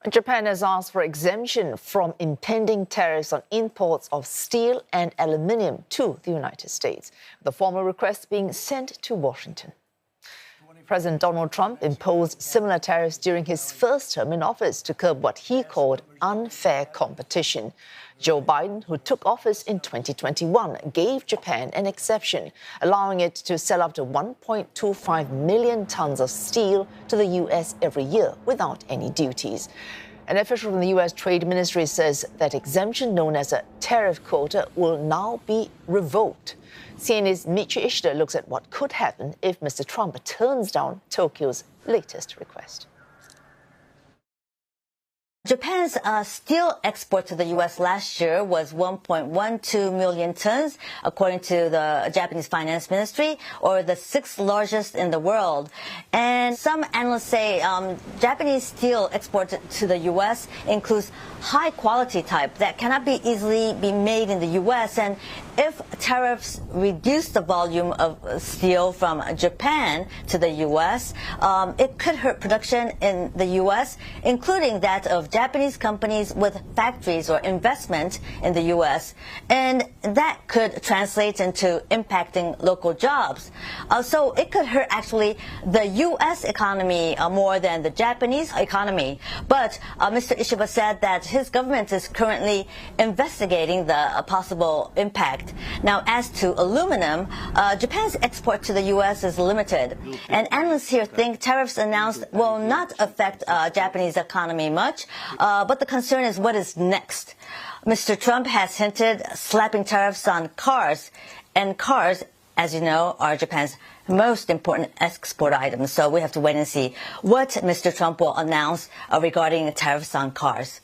Japan has asked for exemption from impending tariffs on imports of steel and aluminium to the United States, the formal request being sent to Washington. President Donald Trump imposed similar tariffs during his first term in office to curb what he called unfair competition. Joe Biden, who took office in 2021, gave Japan an exception, allowing it to sell up to 1.25 million tons of steel to the U.S. every year without any duties. An official from the U.S. Trade Ministry says that exemption, known as a tariff quota, will now be revoked. CNN's Michiyo Ishida looks at what could happen if Mr. Trump turns down Tokyo's latest request. Japan's steel export to the U.S. last year was 1.12 million tons, according to the Japanese Finance Ministry, or the sixth largest in the world. And some analysts say Japanese steel export to the U.S. includes high-quality type that cannot be easily be made in the U.S. And if tariffs reduce the volume of steel from Japan to the U.S., it could hurt production in the U.S., including that of Japanese companies with factories or investment in the U.S., and that could translate into impacting local jobs. So it could hurt actually the U.S. economy more than the Japanese economy. But Mr. Ishida said that his government is currently investigating the possible impact. Now, as to aluminum, Japan's export to the U.S. is limited, and analysts here think tariffs announced will not affect Japanese economy much. But the concern is what is next. Mr. Trump has hinted slapping tariffs on cars, and cars, as you know, are Japan's most important export items. So we have to wait and see what Mr. Trump will announce regarding tariffs on cars.